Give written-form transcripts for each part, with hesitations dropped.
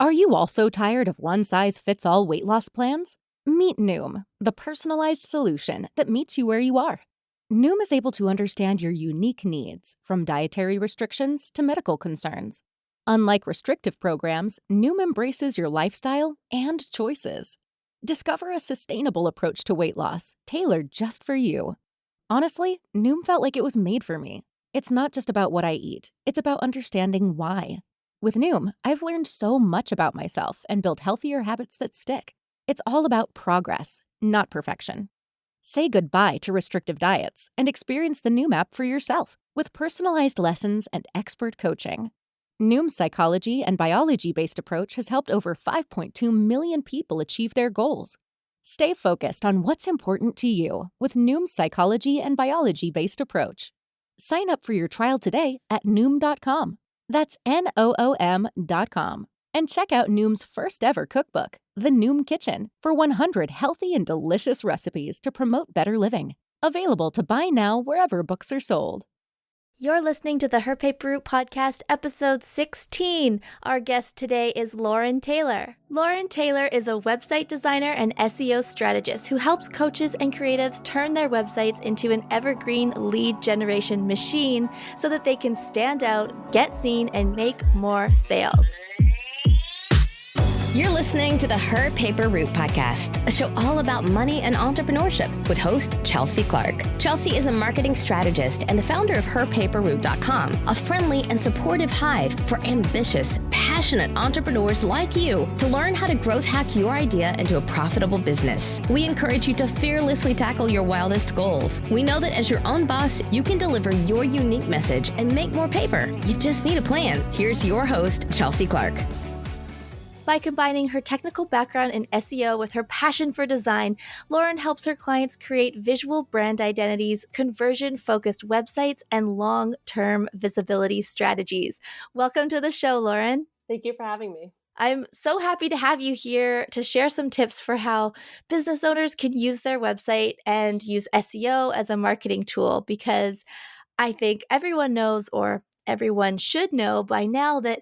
Are you also tired of one-size-fits-all weight loss plans? Meet Noom, the personalized solution that meets you where you are. Noom is able to understand your unique needs, from dietary restrictions to medical concerns. Unlike restrictive programs, Noom embraces your lifestyle and choices. Discover a sustainable approach to weight loss, tailored just for you. Honestly, Noom felt like it was made for me. It's not just about what I eat, it's about understanding why. With Noom, I've learned so much about myself and built healthier habits that stick. It's all about progress, not perfection. Say goodbye to restrictive diets and experience the Noom app for yourself with personalized lessons and expert coaching. Noom's psychology and biology-based approach has helped over 5.2 million people achieve their goals. Stay focused on what's important to you with Noom's psychology and biology-based approach. Sign up for your trial today at Noom.com. That's Noom.com. And check out Noom's first ever cookbook, The Noom Kitchen, for 100 healthy and delicious recipes to promote better living. Available to buy now wherever books are sold. You're listening to the Her Paper Route Podcast, episode 16. Our guest today is Lauren Taylor. Lauren Taylor is a website designer and SEO strategist who helps coaches and creatives turn their websites into an evergreen lead generation machine so that they can stand out, get seen, and make more sales. You're listening to the Her Paper Route Podcast, a show all about money and entrepreneurship with host Chelsea Clark. Chelsea is a marketing strategist and the founder of HerPaperRoute.com, a friendly and supportive hive for ambitious, passionate entrepreneurs like you to learn how to growth hack your idea into a profitable business. We encourage you to fearlessly tackle your wildest goals. We know that as your own boss, you can deliver your unique message and make more paper. You just need a plan. Here's your host, Chelsea Clark. By combining her technical background in SEO with her passion for design, Lauren helps her clients create visual brand identities, conversion-focused websites, and long-term visibility strategies. Welcome to the show, Lauren. Thank you for having me. I'm so happy to have you here to share some tips for how business owners can use their website and use SEO as a marketing tool, because I think everyone knows, or everyone should know by now, that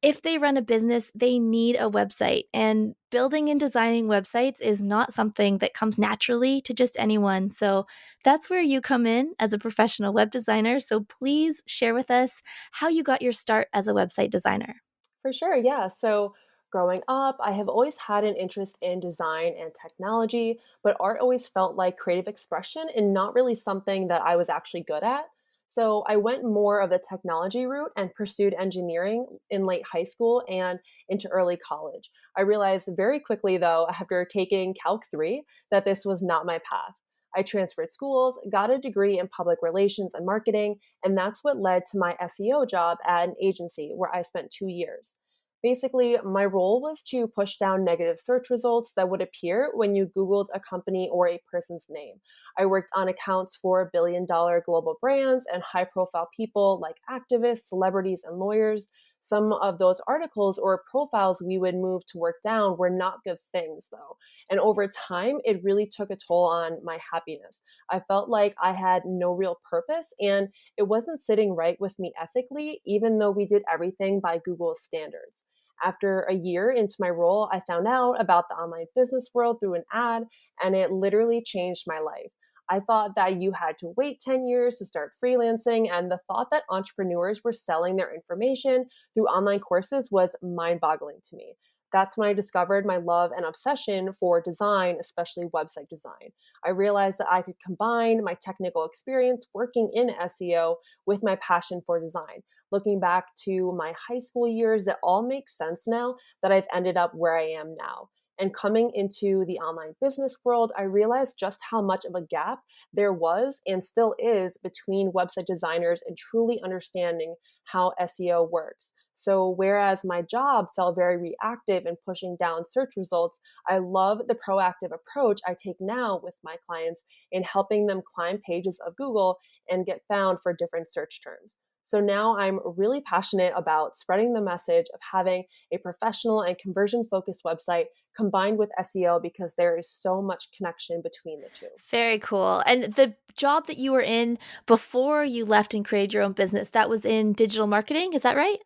if they run a business, they need a website. And building and designing websites is not something that comes naturally to just anyone. So that's where you come in as a professional web designer. So please share with us how you got your start as a website designer. For sure, yeah. So growing up, I have always had an interest in design and technology, but art always felt like creative expression and not really something that I was actually good at. So I went more of the technology route and pursued engineering in late high school and into early college. I realized very quickly, though, after taking Calc 3, that this was not my path. I transferred schools, got a degree in public relations and marketing, and that's what led to my SEO job at an agency where I spent 2 years. Basically, my role was to push down negative search results that would appear when you Googled a company or a person's name. I worked on accounts for billion-dollar global brands and high-profile people like activists, celebrities, and lawyers. Some of those articles or profiles we would move to work down were not good things, though. And over time, it really took a toll on my happiness. I felt like I had no real purpose, and it wasn't sitting right with me ethically, even though we did everything by Google's standards. After a year into my role, I found out about the online business world through an ad, and it literally changed my life. I thought that you had to wait 10 years to start freelancing, and the thought that entrepreneurs were selling their information through online courses was mind-boggling to me. That's when I discovered my love and obsession for design, especially website design. I realized that I could combine my technical experience working in SEO with my passion for design. Looking back to my high school years, it all makes sense now that I've ended up where I am now. And coming into the online business world, I realized just how much of a gap there was and still is between website designers and truly understanding how SEO works. So whereas my job felt very reactive and pushing down search results, I love the proactive approach I take now with my clients in helping them climb pages of Google and get found for different search terms. So now I'm really passionate about spreading the message of having a professional and conversion-focused website combined with SEO, because there is so much connection between the two. Very cool. And the job that you were in before you left and created your own business, that was in digital marketing, is that right?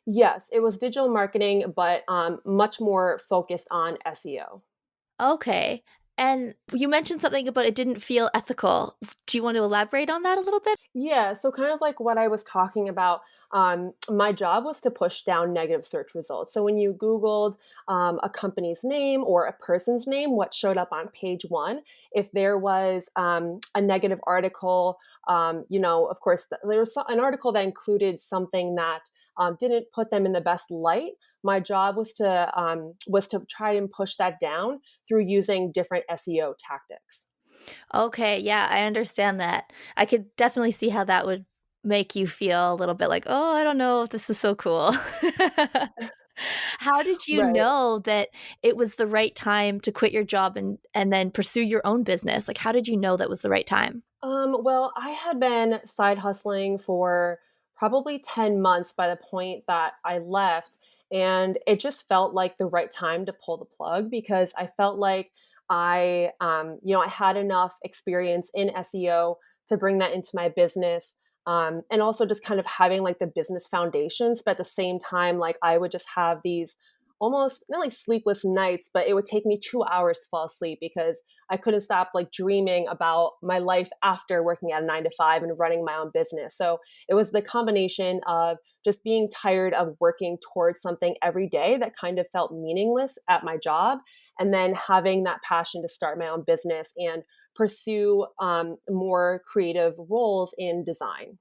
Yes, it was digital marketing, but much more focused on SEO. Okay. And you mentioned something about it didn't feel ethical. Do you want to elaborate on that a little bit? Yeah, so kind of like what I was talking about, my job was to push down negative search results. So when you Googled a company's name or a person's name, what showed up on page one, if there was a negative article, of course, there was an article that included something that didn't put them in the best light. My job was to try and push that down through using different SEO tactics. Okay, yeah, I understand that. I could definitely see how that would make you feel a little bit like, "Oh, I don't know if this is so cool." How did you Right. know that it was the right time to quit your job and then pursue your own business? Like, how did you know that was the right time? Well, I had been side hustling for probably 10 months by the point that I left. And it just felt like the right time to pull the plug because I felt like I had enough experience in SEO to bring that into my business. And also just kind of having like the business foundations, but at the same time, like I would just have these almost not like sleepless nights, but it would take me 2 hours to fall asleep because I couldn't stop like dreaming about my life after working at a 9 to 5 and running my own business. So it was the combination of just being tired of working towards something every day that kind of felt meaningless at my job, and then having that passion to start my own business and pursue more creative roles in design.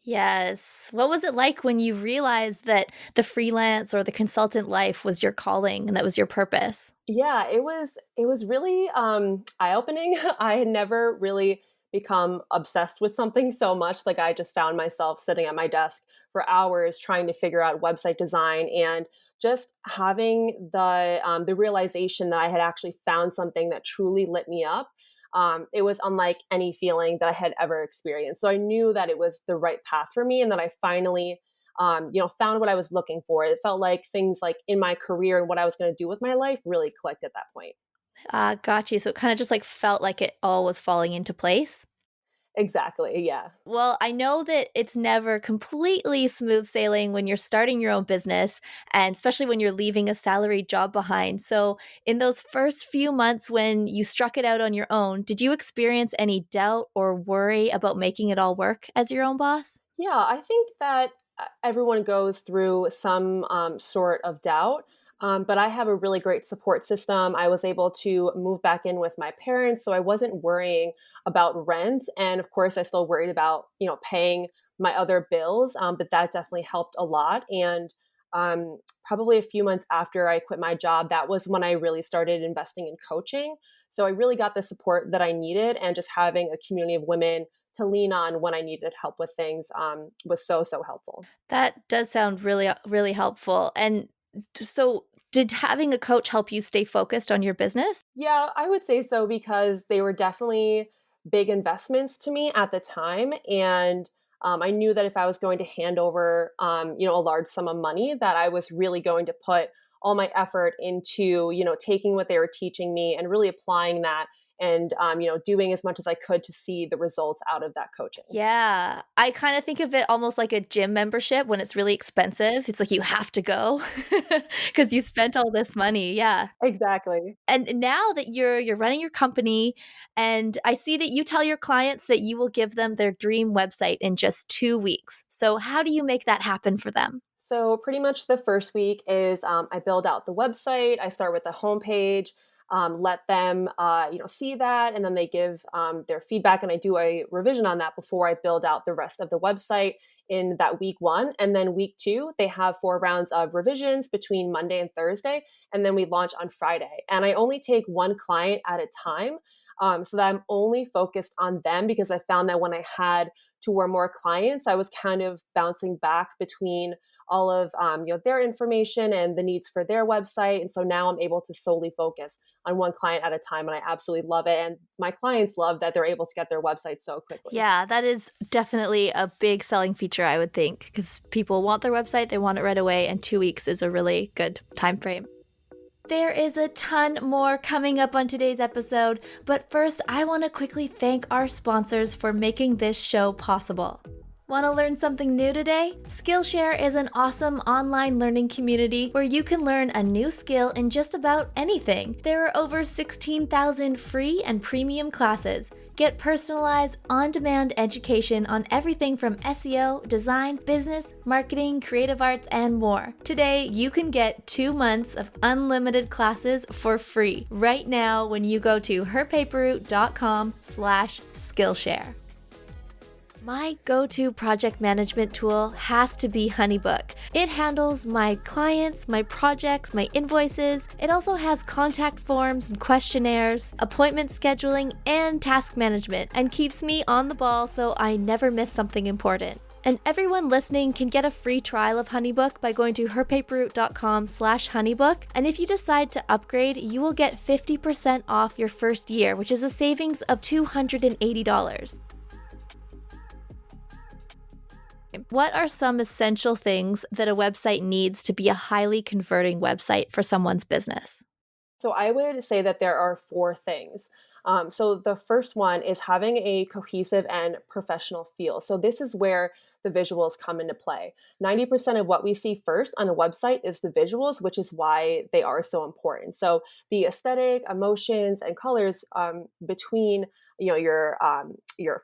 Yes. What was it like when you realized that the freelance or the consultant life was your calling and that was your purpose? Yeah, it was really eye-opening. I had never really become obsessed with something so much. Like I just found myself sitting at my desk for hours trying to figure out website design and just having the realization that I had actually found something that truly lit me up. It was unlike any feeling that I had ever experienced. So I knew that it was the right path for me and that I finally found what I was looking for. It felt like things like in my career and what I was going to do with my life really clicked at that point. Got you. So it kind of just like felt like it all was falling into place. Exactly. Yeah. Well, I know that it's never completely smooth sailing when you're starting your own business, and especially when you're leaving a salaried job behind. So, in those first few months when you struck it out on your own, did you experience any doubt or worry about making it all work as your own boss? Yeah, I think that everyone goes through some sort of doubt, but I have a really great support system. I was able to move back in with my parents, so I wasn't worrying about rent, and of course, I still worried about paying my other bills, but that definitely helped a lot. And probably a few months after I quit my job, that was when I really started investing in coaching. So I really got the support that I needed, and just having a community of women to lean on when I needed help with things was so helpful. That does sound really, really helpful. And so, did having a coach help you stay focused on your business? Yeah, I would say so because they were definitely big investments to me at the time, and I knew that if I was going to hand over, a large sum of money, that I was really going to put all my effort into, taking what they were teaching me and really applying that, and doing as much as I could to see the results out of that coaching. Yeah, I kinda think of it almost like a gym membership when it's really expensive. It's like you have to go because you spent all this money, yeah. Exactly. And now that you're running your company, and I see that you tell your clients that you will give them their dream website in just 2 weeks. So how do you make that happen for them? So pretty much the first week is I build out the website. I start with the homepage, let them see that, and then they give their feedback, and I do a revision on that before I build out the rest of the website in that week one. And then week two, they have 4 rounds of revisions between Monday and Thursday, and then we launch on Friday. And I only take one client at a time. So that I'm only focused on them because I found that when I had two or more clients, I was kind of bouncing back between all of their information and the needs for their website. And so now I'm able to solely focus on one client at a time, and I absolutely love it. And my clients love that they're able to get their website so quickly. Yeah, that is definitely a big selling feature, I would think, because people want their website, they want it right away, and 2 weeks is a really good time frame. There is a ton more coming up on today's episode, but first, I want to quickly thank our sponsors for making this show possible. Want to learn something new today? Skillshare is an awesome online learning community where you can learn a new skill in just about anything. There are over 16,000 free and premium classes. Get personalized, on-demand education on everything from SEO, design, business, marketing, creative arts, and more. Today, you can get 2 months of unlimited classes for free right now when you go to herpaperroute.com/Skillshare. My go-to project management tool has to be HoneyBook. It handles my clients, my projects, my invoices. It also has contact forms and questionnaires, appointment scheduling, and task management, and keeps me on the ball so I never miss something important. And everyone listening can get a free trial of HoneyBook by going to herpaperroute.com/honeybook. And if you decide to upgrade, you will get 50% off your first year, which is a savings of $280. What are some essential things that a website needs to be a highly converting website for someone's business? So I would say that there are four things. So the first one is having a cohesive and professional feel. So this is where the visuals come into play. 90% of what we see first on a website is the visuals, which is why they are so important. So the aesthetic, emotions, and colors between your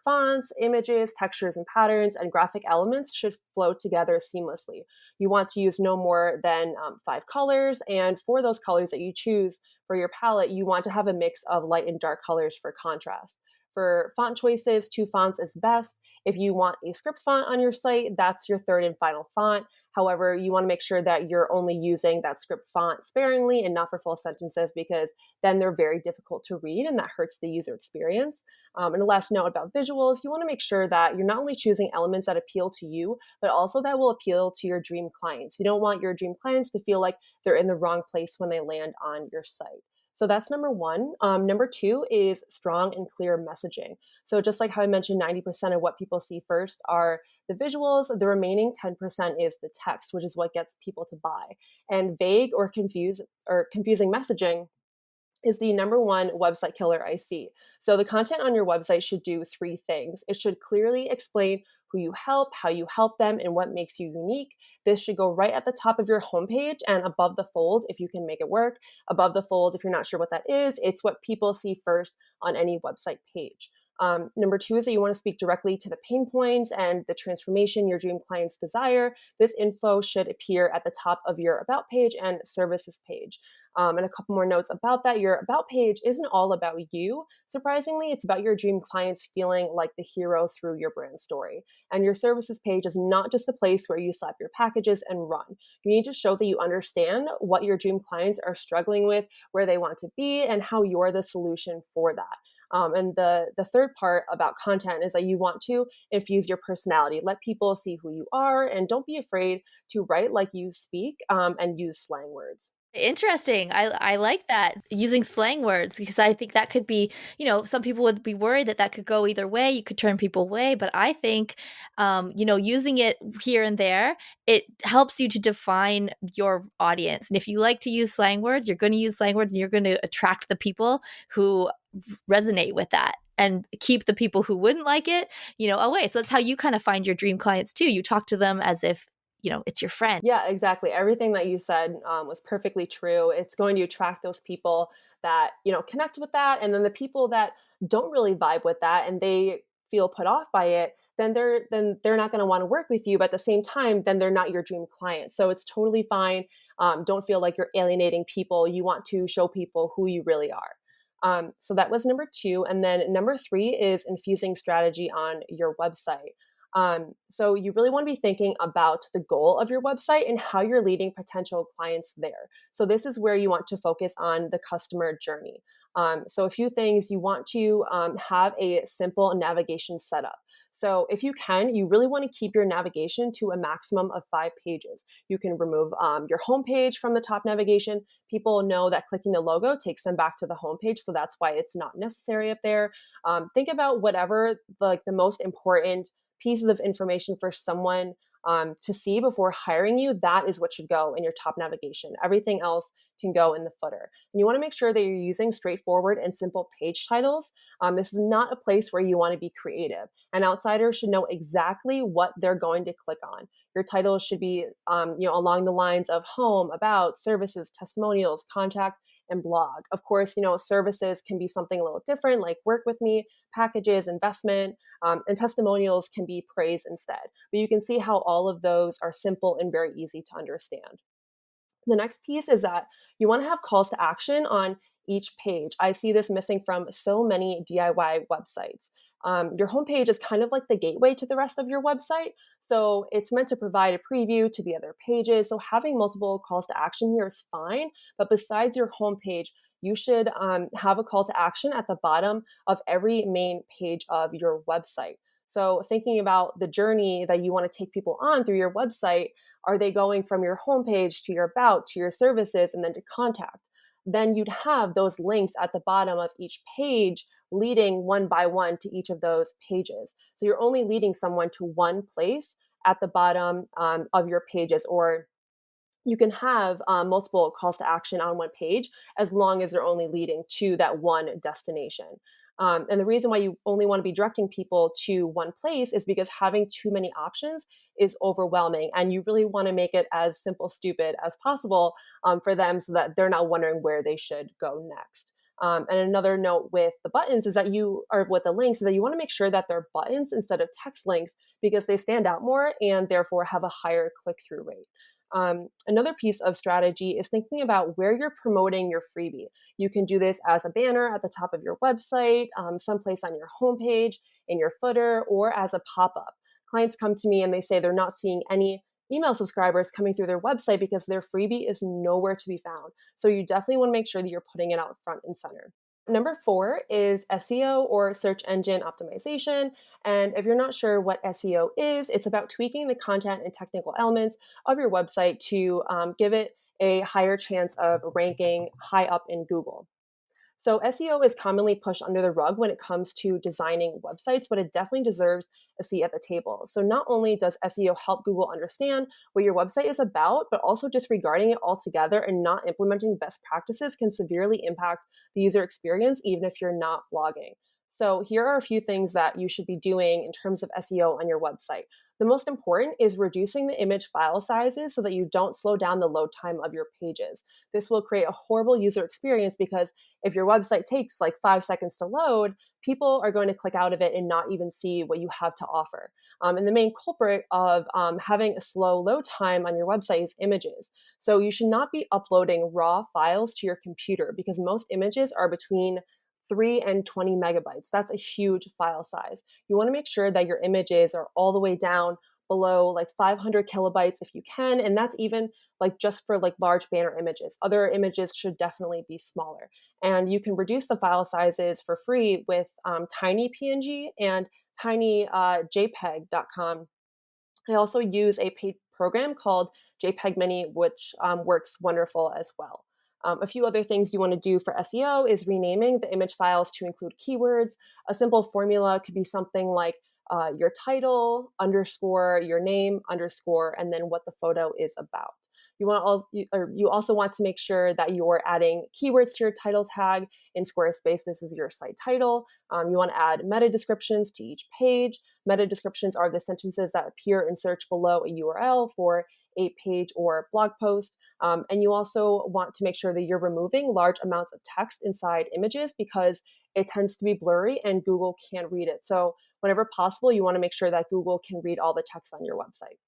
fonts, images, textures, and patterns, and graphic elements should flow together seamlessly. You want to use no more than 5 colors, and for those colors that you choose for your palette, you want to have a mix of light and dark colors for contrast. For font choices, 2 fonts is best. If you want a script font on your site, that's your third and final font. However, you want to make sure that you're only using that script font sparingly and not for full sentences, because then they're very difficult to read and that hurts the user experience. And the last note about visuals, you want to make sure that you're not only choosing elements that appeal to you, but also that will appeal to your dream clients. You don't want your dream clients to feel like they're in the wrong place when they land on your site. So that's number one. Number two is strong and clear messaging. So just like how I mentioned, 90% of what people see first are the visuals. The remaining 10% is the text, which is what gets people to buy. And vague or confusing messaging is the number one website killer I see. So the content on your website should do 3 things. It should clearly explain who you help, how you help them, and what makes you unique. This should go right at the top of your homepage and above the fold if you can make it work. Above the fold, if you're not sure what that is, it's what people see first on any website page. Number 2 is that you want to speak directly to the pain points and the transformation your dream clients desire. This info should appear at the top of your About page and Services page. And a couple more notes about that. Your About page isn't all about you. Surprisingly, it's about your dream clients feeling like the hero through your brand story. And your Services page is not just a place where you slap your packages and run. You need to show that you understand what your dream clients are struggling with, where they want to be, and how you're the solution for that. And the third part about content is that you want to infuse your personality. Let people see who you are, and don't be afraid to write like you speak, and use slang words. Interesting. I like that, using slang words, because I think that could be, some people would be worried that that could go either way. You could turn people away, but I think, using it here and there, it helps you to define your audience. And if you like to use slang words, you're going to use slang words, and you're going to attract the people who resonate with that, and keep the people who wouldn't like it, away. So that's how you kind of find your dream clients too. You talk to them as if, it's your friend. Yeah, exactly. Everything that you said was perfectly true. It's going to attract those people that, connect with that. And then the people that don't really vibe with that and they feel put off by it, then they're not going to want to work with you. But at the same time, then they're not your dream client. So it's totally fine. Don't feel like you're alienating people. You want to show people who you really are. So that was number 2. And then number 3 is infusing strategy on your website. So you really want to be thinking about the goal of your website and how you're leading potential clients there. So this is where you want to focus on the customer journey. So a few things: you want to have a simple navigation setup. So if you can, you really want to keep your navigation to a maximum of 5 pages. You can remove your homepage from the top navigation. People know that clicking the logo takes them back to the homepage, so that's why it's not necessary up there. Think about whatever the most important pieces of information for someone to see before hiring you, that is what should go in your top navigation. Everything else can go in the footer. And you want to make sure that you're using straightforward and simple page titles. This is not a place where you want to be creative. An outsider should know exactly what they're going to click on. Your title should be, along the lines of home, about, services, testimonials, contact, and blog. Of course, services can be something a little different, like work with me, packages, investment, and testimonials can be praise instead. But you can see how all of those are simple and very easy to understand. The next piece is that you want to have calls to action on each page. I see this missing from so many DIY websites. Your homepage is kind of like the gateway to the rest of your website. So it's meant to provide a preview to the other pages. So having multiple calls to action here is fine. But besides your homepage, you should have a call to action at the bottom of every main page of your website. So thinking about the journey that you want to take people on through your website, are they going from your homepage to your about, to your services, and then to contact? Then you'd have those links at the bottom of each page leading one by one to each of those pages. So you're only leading someone to one place at the bottom of your pages, or you can have multiple calls to action on one page as long as they're only leading to that one destination. And the reason why you only want to be directing people to one place is because having too many options is overwhelming. And you really want to make it as simple, stupid as possible for them so that they're not wondering where they should go next. And another note with the buttons is that or with the links, is that you want to make sure that they're buttons instead of text links because they stand out more and therefore have a higher click through rate. Another piece of strategy is thinking about where you're promoting your freebie. You can do this as a banner at the top of your website, someplace on your homepage, in your footer, or as a pop up. Clients come to me and they say they're not seeing any email subscribers coming through their website because their freebie is nowhere to be found. So you definitely want to make sure that you're putting it out front and center. Number 4 is SEO, or search engine optimization. And if you're not sure what SEO is, it's about tweaking the content and technical elements of your website to give it a higher chance of ranking high up in Google. So SEO is commonly pushed under the rug when it comes to designing websites, but it definitely deserves a seat at the table. So not only does SEO help Google understand what your website is about, but also disregarding it altogether and not implementing best practices can severely impact the user experience, even if you're not blogging. So here are a few things that you should be doing in terms of SEO on your website. The most important is reducing the image file sizes so that you don't slow down the load time of your pages. This will create a horrible user experience because if your website takes like 5 seconds to load, people are going to click out of it and not even see what you have to offer. And the main culprit of having a slow load time on your website is images. So you should not be uploading raw files to your computer because most images are between 3 and 20 megabytes. That's a huge file size. You want to make sure that your images are all the way down below like 500 kilobytes if you can. And that's even like just for like large banner images. Other images should definitely be smaller. And you can reduce the file sizes for free with Tiny PNG and Tiny JPEG.com. I also use a paid program called JPEG Mini, which works wonderful as well. A few other things you want to do for SEO is renaming the image files to include keywords. A simple formula could be something like your title underscore your name underscore and then what the photo is about. You also want to make sure that you're adding keywords to your title tag. In Squarespace, this is your site title. You want to add meta descriptions to each page. Meta descriptions are the sentences that appear in search below a URL for a page or blog post. And you also want to make sure that you're removing large amounts of text inside images because it tends to be blurry and Google can't read it. So whenever possible, you want to make sure that Google can read all the text on your website.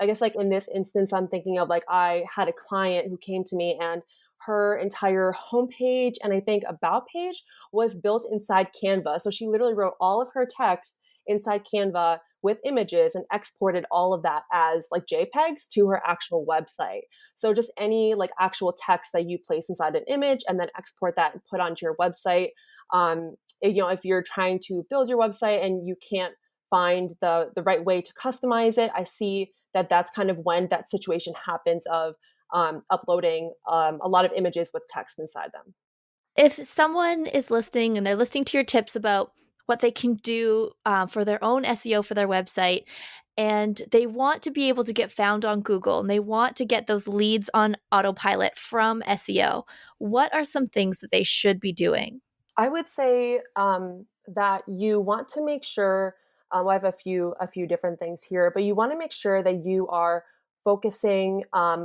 I guess like in this instance, I'm thinking of like I had a client who came to me and her entire homepage and I think about page was built inside Canva. So she literally wrote all of her text inside Canva with images and exported all of that as like JPEGs to her actual website. So just any like actual text that you place inside an image and then export that and put onto your website. If you're trying to build your website and you can't find the right way to customize it, I see that that's kind of when that situation happens of uploading a lot of images with text inside them. If someone is listening and they're listening to your tips about what they can do for their own SEO for their website, and they want to be able to get found on Google and they want to get those leads on autopilot from SEO. What are some things that they should be doing? I would say that you want to make sure. I have a few different things here, but you want to make sure that you are focusing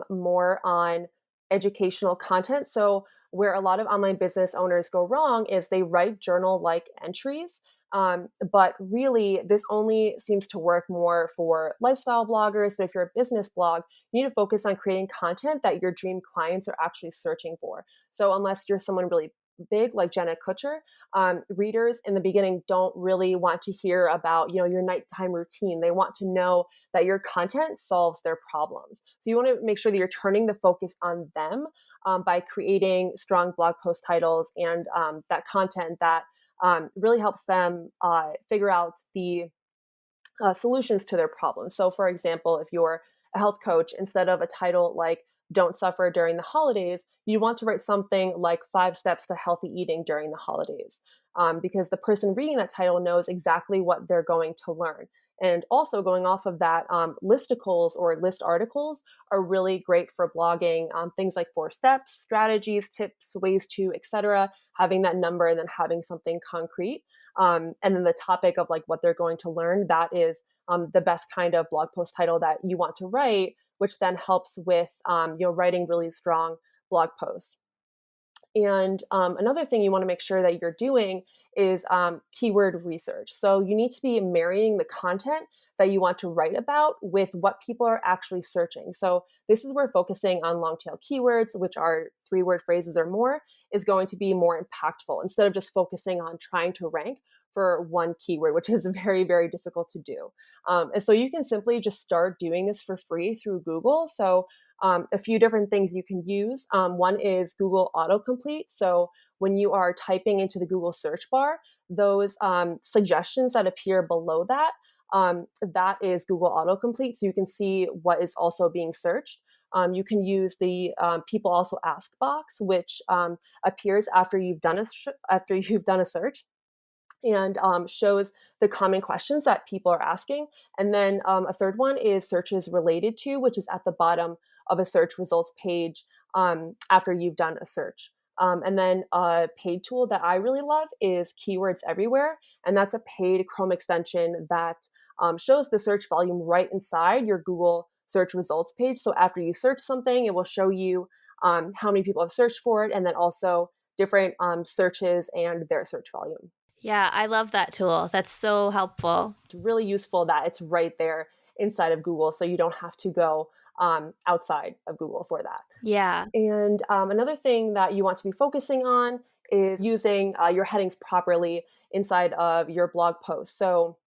more on educational content. So where a lot of online business owners go wrong is they write journal-like entries. But really, this only seems to work more for lifestyle bloggers. But if you're a business blog, you need to focus on creating content that your dream clients are actually searching for. So unless you're someone really big like Jenna Kutcher, readers in the beginning don't really want to hear about your nighttime routine. They want to know that your content solves their problems. So you want to make sure that you're turning the focus on them by creating strong blog post titles and that content that really helps them figure out the solutions to their problems. So, for example, if you're a health coach, instead of a title like Don't Suffer During the Holidays, you want to write something like 5 Steps to Healthy Eating During the Holidays, because the person reading that title knows exactly what they're going to learn. And also, going off of that, listicles or list articles are really great for blogging. Things like 4 steps, strategies, tips, ways to, etc. Having that number and then having something concrete. And then the topic of like what they're going to learn, that is the best kind of blog post title that you want to write, which then helps with writing really strong blog posts. And another thing you want to make sure that you're doing is keyword research. So you need to be marrying the content that you want to write about with what people are actually searching. So this is where focusing on long tail keywords, which are 3-word phrases or more, is going to be more impactful instead of just focusing on trying to rank for one keyword, which is very, very difficult to do. And so you can simply just start doing this for free through Google. So a few different things you can use. One is Google autocomplete. So when you are typing into the Google search bar, those suggestions that appear below that, that is Google autocomplete. So you can see what is also being searched. You can use the people also ask box, which appears after you've done a search and shows the common questions that people are asking. And then a third one is searches related to, which is at the bottom of a search results page after you've done a search. And then a paid tool that I really love is Keywords Everywhere. And that's a paid Chrome extension that shows the search volume right inside your Google search results page. So after you search something, it will show you how many people have searched for it, and then also different searches and their search volume. Yeah, I love that tool. That's so helpful. It's really useful that it's right there inside of Google, so you don't have to go outside of Google for that. Yeah. And another thing that you want to be focusing on is using your headings properly inside of your blog post. So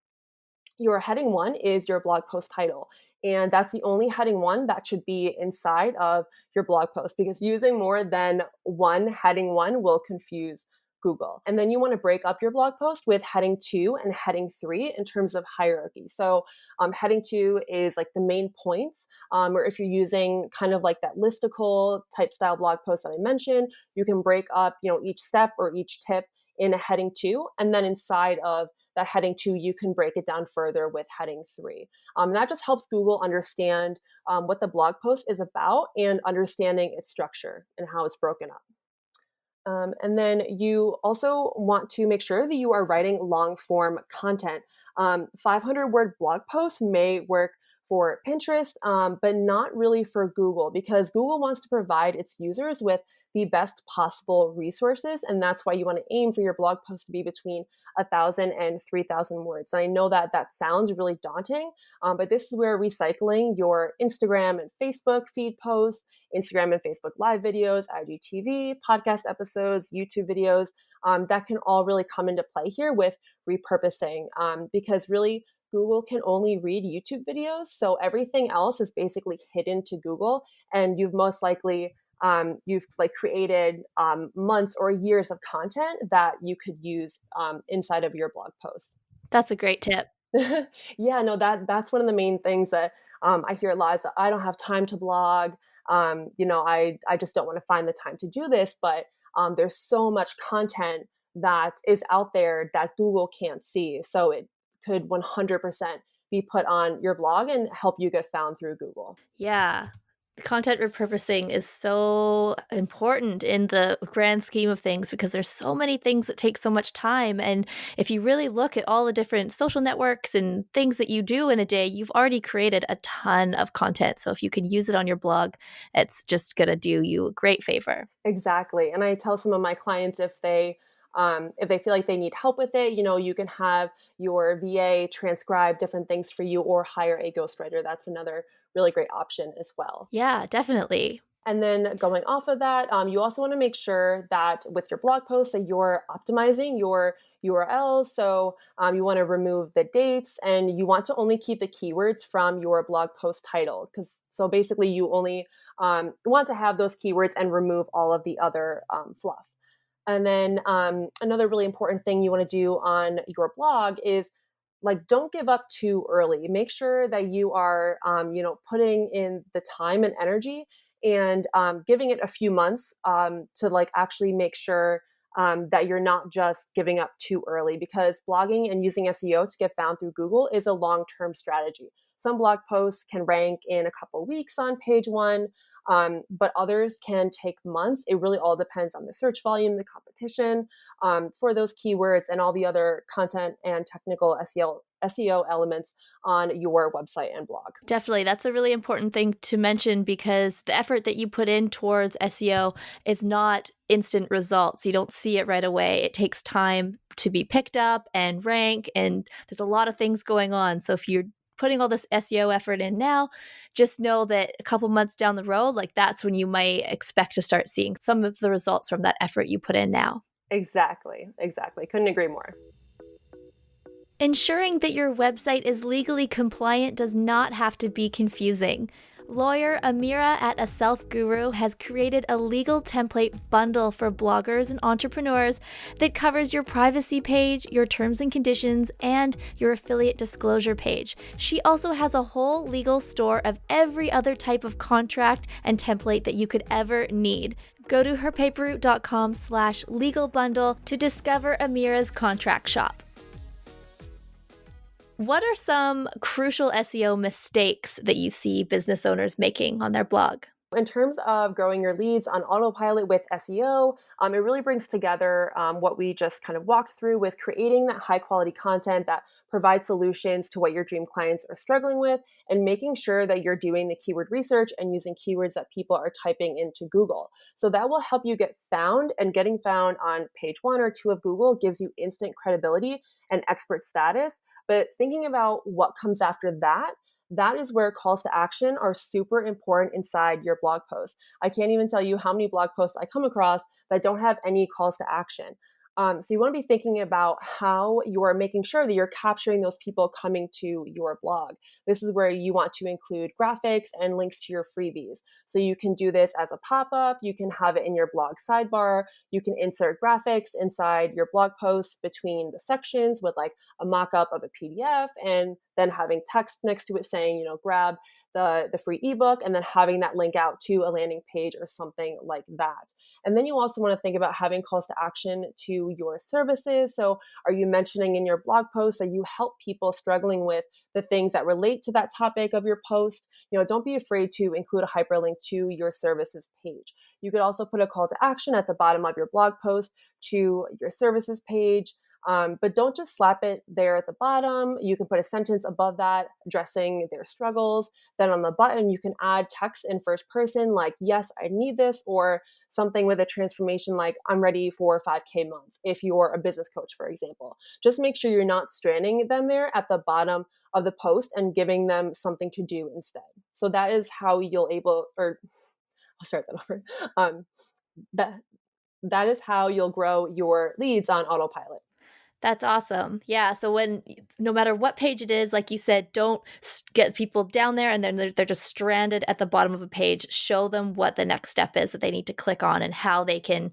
your heading 1 is your blog post title. And that's the only heading 1 that should be inside of your blog post, because using more than one heading 1 will confuse Google. And then you want to break up your blog post with heading 2 and heading 3 in terms of hierarchy. So heading 2 is like the main points, or if you're using kind of like that listicle type style blog post that I mentioned, you can break up, each step or each tip in a heading 2. And then inside of that heading 2, you can break it down further with heading 3. That just helps Google understand what the blog post is about and understanding its structure and how it's broken up. And then you also want to make sure that you are writing long form content. 500-word blog posts may work for Pinterest, but not really for Google, because Google wants to provide its users with the best possible resources. And that's why you want to aim for your blog post to be between 1,000 and 3,000 words. And I know that that sounds really daunting, but this is where recycling your Instagram and Facebook feed posts, Instagram and Facebook live videos, IGTV, podcast episodes, YouTube videos, that can all really come into play here with repurposing, because really Google can only read YouTube videos. So everything else is basically hidden to Google. And you've most likely, you've like created months or years of content that you could use inside of your blog post. That's a great tip. Yeah, no, that's one of the main things that I hear a lot is that I don't have time to blog. I just don't want to find the time to do this, but there's so much content that is out there that Google can't see. So it could 100% be put on your blog and help you get found through Google. Yeah. Content repurposing is so important in the grand scheme of things because there's so many things that take so much time. And if you really look at all the different social networks and things that you do in a day, you've already created a ton of content. So if you can use it on your blog, it's just going to do you a great favor. Exactly. And I tell some of my clients if they feel like they need help with it, you can have your VA transcribe different things for you or hire a ghostwriter. That's another really great option as well. Yeah, definitely. And then going off of that, you also want to make sure that with your blog posts that you're optimizing your URLs. So you want to remove the dates and you want to only keep the keywords from your blog post title. Because so basically you only want to have those keywords and remove all of the other fluff. And then another really important thing you want to do on your blog is like don't give up too early. Make sure that you are putting in the time and energy and giving it a few months to like actually make sure that you're not just giving up too early because blogging and using SEO to get found through Google is a long-term strategy. Some blog posts can rank in a couple weeks on page one, but others can take months. It really all depends on the search volume, the competition for those keywords, and all the other content and technical SEO elements on your website and blog. Definitely. That's a really important thing to mention because the effort that you put in towards SEO is not instant results. You don't see it right away. It takes time to be picked up and rank, and there's a lot of things going on. So if you're putting all this SEO effort in now, just know that a couple months down the road, like that's when you might expect to start seeing some of the results from that effort you put in now. Exactly. Exactly. Couldn't agree more. Ensuring that your website is legally compliant does not have to be confusing. Lawyer Amira at A Self Guru has created a legal template bundle for bloggers and entrepreneurs that covers your privacy page, your terms and conditions, and your affiliate disclosure page. She also has a whole legal store of every other type of contract and template that you could ever need. Go to herpaperroute.com/legal bundle to discover Amira's contract shop. What are some crucial SEO mistakes that you see business owners making on their blog? In terms of growing your leads on autopilot with SEO, it really brings together what we just kind of walked through with creating that high quality content that provides solutions to what your dream clients are struggling with and making sure that you're doing the keyword research and using keywords that people are typing into Google. So that will help you get found, and getting found on page one or two of Google gives you instant credibility and expert status. But thinking about what comes after that, that is where calls to action are super important inside your blog post. I can't even tell you how many blog posts I come across that don't have any calls to action. So you want to be thinking about how you are making sure that you're capturing those people coming to your blog. This is where you want to include graphics and links to your freebies. So you can do this as a pop-up, you can have it in your blog sidebar, you can insert graphics inside your blog posts between the sections with like a mock-up of a PDF and then having text next to it saying, grab the free ebook and then having that link out to a landing page or something like that. And then you also want to think about having calls to action to your services. So are you mentioning in your blog post that you help people struggling with the things that relate to that topic of your post? Don't be afraid to include a hyperlink to your services page. You could also put a call to action at the bottom of your blog post to your services page. But don't just slap it there at the bottom. You can put a sentence above that addressing their struggles. Then on the button, you can add text in first person like, yes, I need this, or something with a transformation like, I'm ready for 5K months, if you're a business coach, for example. Just make sure you're not stranding them there at the bottom of the post and giving them something to do instead. So that is how I'll start that over. Um, that, that is how you'll grow your leads on autopilot. That's awesome. Yeah. So no matter what page it is, like you said, don't get people down there and then they're just stranded at the bottom of a page. Show them what the next step is that they need to click on and how they can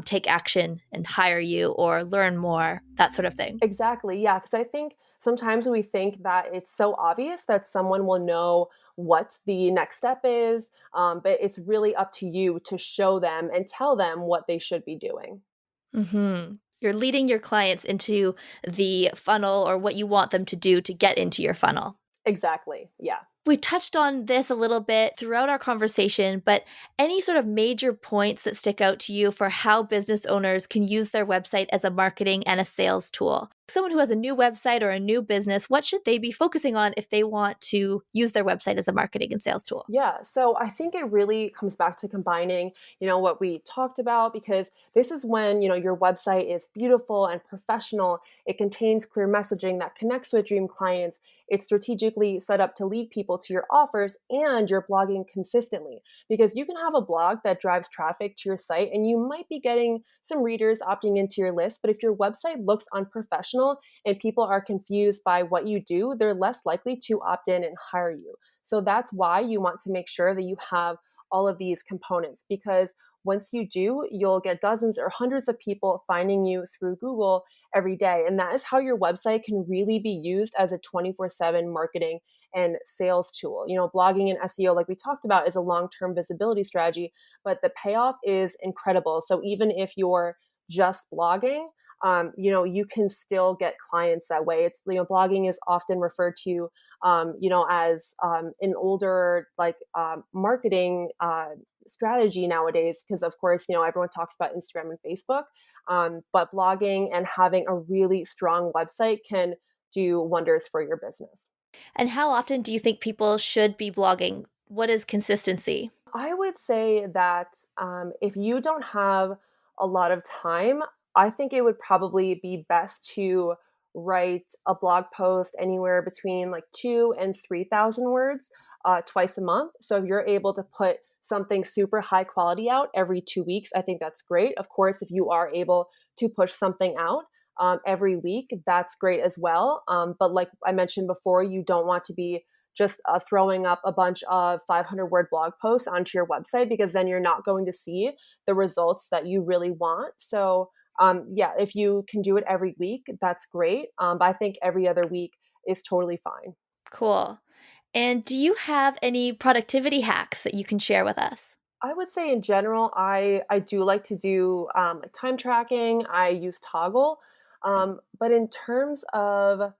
take action and hire you or learn more, that sort of thing. Exactly. Yeah. Because I think sometimes we think that it's so obvious that someone will know what the next step is, but it's really up to you to show them and tell them what they should be doing. Mm-hmm. You're leading your clients into the funnel or what you want them to do to get into your funnel. Exactly. Yeah. We touched on this a little bit throughout our conversation, but any sort of major points that stick out to you for how business owners can use their website as a marketing and a sales tool? Someone who has a new website or a new business, what should they be focusing on if they want to use their website as a marketing and sales tool? Yeah, so I think it really comes back to combining, what we talked about, because this is when, your website is beautiful and professional. It contains clear messaging that connects with dream clients. It's strategically set up to lead people to your offers, and you're blogging consistently, because you can have a blog that drives traffic to your site and you might be getting some readers opting into your list. But if your website looks unprofessional and people are confused by what you do, they're less likely to opt in and hire you. So that's why you want to make sure that you have all of these components, because once you do, you'll get dozens or hundreds of people finding you through Google every day. And that is how your website can really be used as a 24/7 marketing and sales tool. Blogging and SEO, like we talked about, is a long-term visibility strategy, but the payoff is incredible. So even if you're just blogging, you can still get clients that way. It's, blogging is often referred to, as an older marketing strategy nowadays, because of course, everyone talks about Instagram and Facebook, but blogging and having a really strong website can do wonders for your business. And how often do you think people should be blogging? What is consistency? I would say that if you don't have a lot of time, I think it would probably be best to write a blog post anywhere between like 2 and 3,000 words twice a month. So if you're able to put something super high quality out every 2 weeks, I think that's great. Of course, if you are able to push something out every week, that's great as well. But like I mentioned before, you don't want to be just throwing up a bunch of 500-word blog posts onto your website, because then you're not going to see the results that you really want. So yeah, if you can do it every week, that's great. But I think every other week is totally fine. Cool. And do you have any productivity hacks that you can share with us? I would say in general, I do like to do time tracking. I use Toggle. But in terms of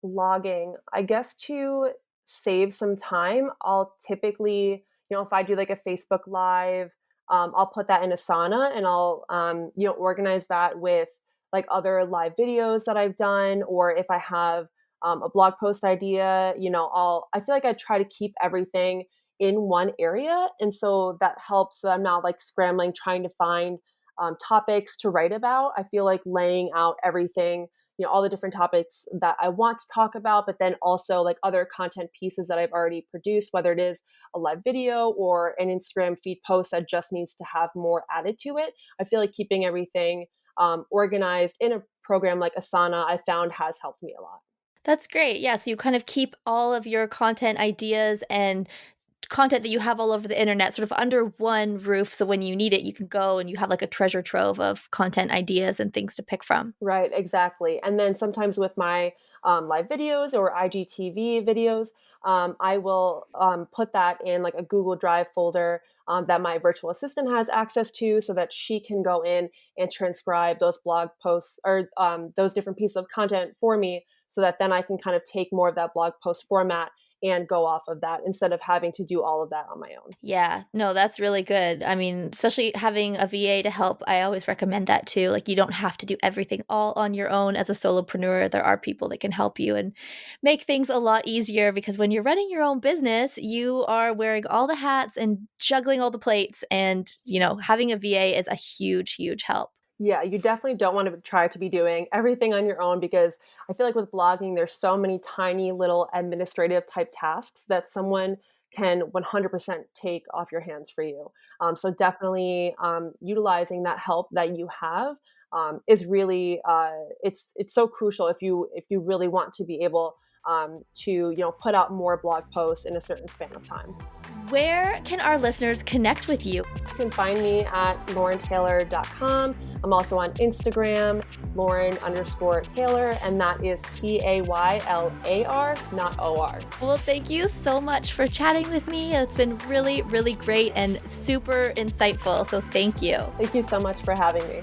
blogging, I guess to save some time, I'll typically, if I do like a Facebook Live, I'll put that in Asana, and I'll, organize that with like other live videos that I've done. Or if I have a blog post idea, I feel like I try to keep everything in one area. And so that helps that I'm not like scrambling, trying to find topics to write about. I feel like laying out everything, all the different topics that I want to talk about, but then also like other content pieces that I've already produced, whether it is a live video or an Instagram feed post that just needs to have more added to it. I feel like keeping everything organized in a program like Asana, I found has helped me a lot. That's great. Yeah, so you kind of keep all of your content ideas and content that you have all over the internet sort of under one roof. So when you need it, you can go and you have like a treasure trove of content ideas and things to pick from. Right, exactly. And then sometimes with my live videos or IGTV videos, I will put that in like a Google Drive folder that my virtual assistant has access to, so that she can go in and transcribe those blog posts or those different pieces of content for me, so that then I can kind of take more of that blog post format and go off of that instead of having to do all of that on my own. Yeah, no, that's really good. I mean, especially having a VA to help, I always recommend that too. Like, you don't have to do everything all on your own as a solopreneur. There are people that can help you and make things a lot easier, because when you're running your own business, you are wearing all the hats and juggling all the plates. And, having a VA is a huge, huge help. Yeah, you definitely don't want to try to be doing everything on your own, because I feel like with blogging, there's so many tiny little administrative type tasks that someone can 100% take off your hands for you. So definitely utilizing that help that you have is really it's so crucial if you really want to be able to put out more blog posts in a certain span of time. Where can our listeners connect with you? You can find me at laurentaylor.com. I'm also on Instagram, Lauren_Taylor, and that is Taylar, not OR. Well, thank you so much for chatting with me. It's been really, really great and super insightful. So thank you. Thank you so much for having me.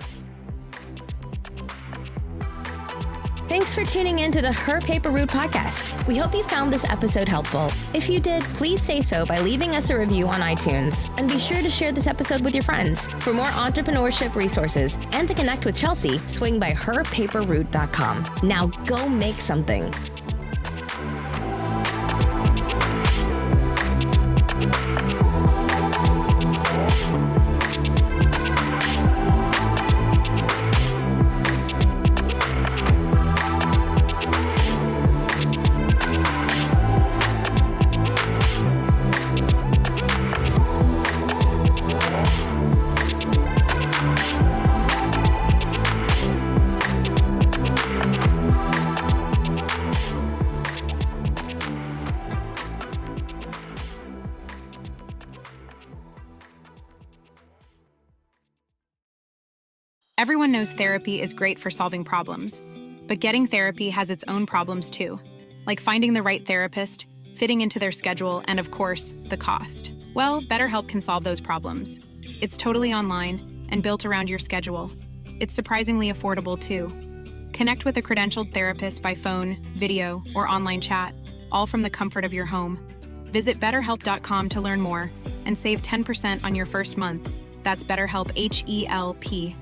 Thanks for tuning in to the Her Paper Route podcast. We hope you found this episode helpful. If you did, please say so by leaving us a review on iTunes. And be sure to share this episode with your friends. For more entrepreneurship resources and to connect with Chelsea, swing by herpaperroute.com. Now go make something. Everyone knows therapy is great for solving problems, but getting therapy has its own problems too, like finding the right therapist, fitting into their schedule, and of course, the cost. Well, BetterHelp can solve those problems. It's totally online and built around your schedule. It's surprisingly affordable too. Connect with a credentialed therapist by phone, video, or online chat, all from the comfort of your home. Visit BetterHelp.com to learn more and save 10% on your first month. That's BetterHelp, H-E-L-P.